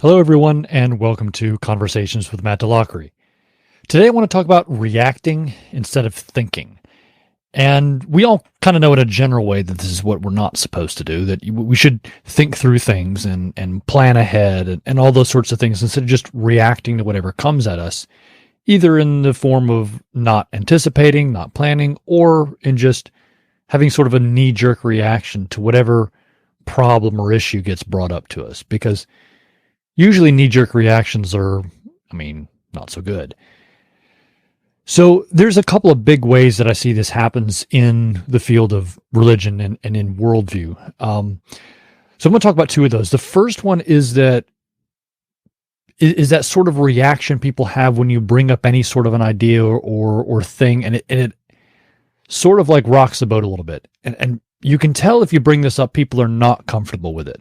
Hello, everyone, and welcome to Conversations with Matt DeLockery. Today, I want to talk about reacting instead of thinking. And we all kind of know in a general way that this is what we're not supposed to do, that we should think through things and plan ahead and all those sorts of things instead of just reacting to whatever comes at us, either in the form of not anticipating, not planning, or in just having sort of a knee-jerk reaction to whatever problem or issue gets brought up to us. Because usually knee-jerk reactions are, not so good. So there's a couple of big ways that I see this happens in the field of religion and in worldview. So I'm going to talk about two of those. The first one is that sort of reaction people have when you bring up any sort of an idea or thing, and it sort of like rocks the boat a little bit. And you can tell if you bring this up, people are not comfortable with it.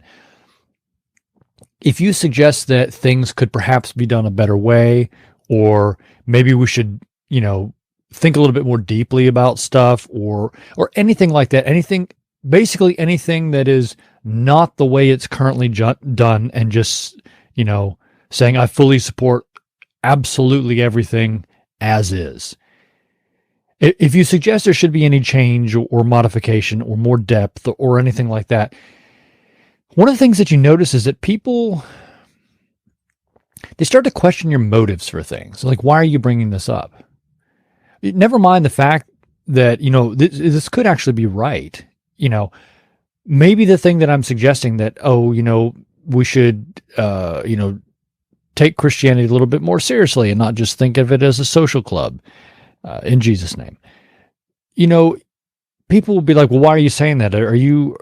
If you suggest that things could perhaps be done a better way, or maybe we should, think a little bit more deeply about stuff or anything like that, basically anything that is not the way it's currently done, and just, saying I fully support absolutely everything as is. If you suggest there should be any change or modification or more depth or anything like that, one of the things that you notice is that people, they start to question your motives for things. Like, why are you bringing this up? Never mind the fact that, this could actually be right. Maybe the thing that I'm suggesting that, we should, take Christianity a little bit more seriously and not just think of it as a social club, in Jesus' name. People will be like, well, why are you saying that? Do you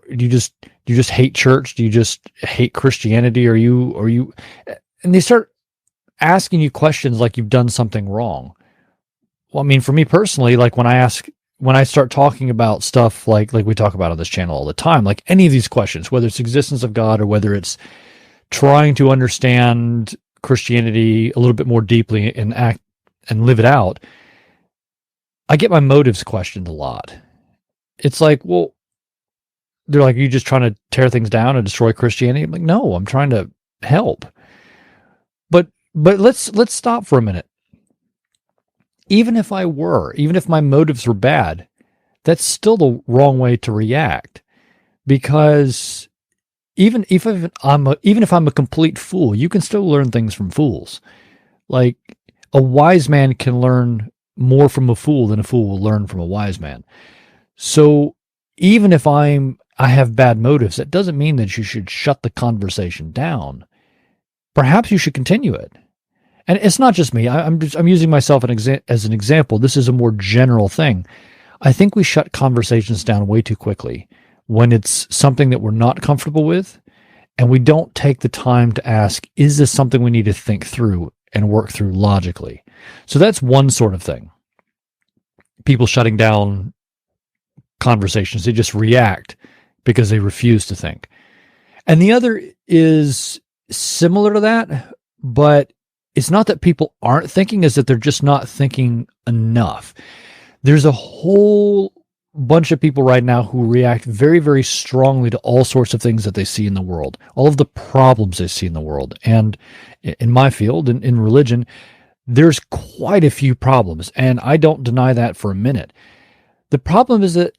just hate church? Do you just hate Christianity? And they start asking you questions like you've done something wrong. Well, for me personally, like when I start talking about stuff like we talk about on this channel all the time, like any of these questions, whether it's existence of God or whether it's trying to understand Christianity a little bit more deeply and act and live it out, I get my motives questioned a lot. It's like, well, they're like, are you just trying to tear things down and destroy Christianity? I'm like, no, I'm trying to help. But let's stop for a minute. Even if my motives were bad, that's still the wrong way to react. Because even if I'm a complete fool, you can still learn things from fools. Like, a wise man can learn more from a fool than a fool will learn from a wise man. So even if I have bad motives, that doesn't mean that you should shut the conversation down. Perhaps you should continue it. And it's not just me. I'm using myself as an example. This is a more general thing. I think we shut conversations down way too quickly when it's something that we're not comfortable with, and we don't take the time to ask, is this something we need to think through and work through logically? So that's one sort of thing. People shutting down conversations, they just react because they refuse to think. And the other is similar to that, but it's not that people aren't thinking, is that they're just not thinking enough. There's a whole bunch of people right now who react very, very strongly to all sorts of things that they see in the world, all of the problems they see in the world. And in my field, in religion, there's quite a few problems, and I don't deny that for a minute. The problem is that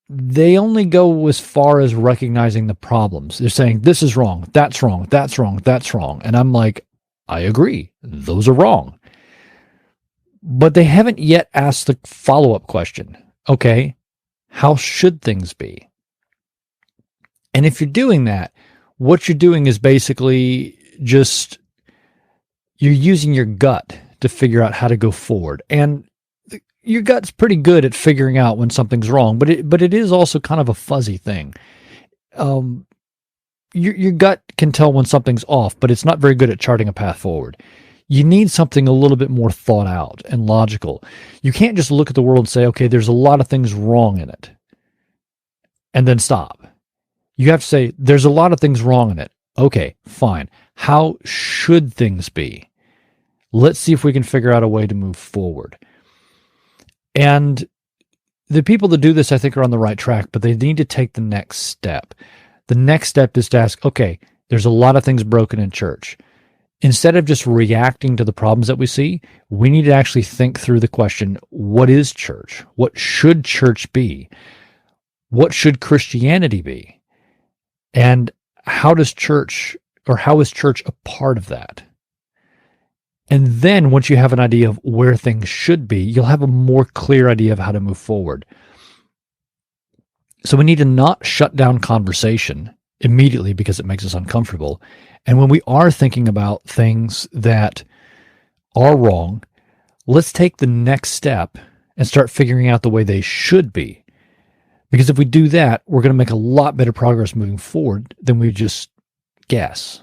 they only go as far as recognizing the problems. They're saying, this is wrong, that's wrong, that's wrong, that's wrong. And I'm like, I agree, those are wrong. But they haven't yet asked the follow-up question. Okay, how should things be? And if you're doing that, what you're doing is basically just, you're using your gut to figure out how to go forward. And your gut's pretty good at figuring out when something's wrong, but it is also kind of a fuzzy thing. Your gut can tell when something's off, but it's not very good at charting a path forward. You need something a little bit more thought out and logical. You can't just look at the world and say, okay, there's a lot of things wrong in it, and then stop. You have to say, there's a lot of things wrong in it. Okay, fine. How should things be? Let's see if we can figure out a way to move forward. And the people that do this, I think, are on the right track, but they need to take the next step. The next step is to ask, okay, there's a lot of things broken in church. instead of just reacting to the problems that we see, we need to actually think through the question, what is church? What should church be? What should Christianity be? And how is church a part of that? And then once you have an idea of where things should be, you'll have a more clear idea of how to move forward. So we need to not shut down conversation immediately because it makes us uncomfortable. And when we are thinking about things that are wrong, let's take the next step and start figuring out the way they should be. Because if we do that, we're going to make a lot better progress moving forward than we just guess.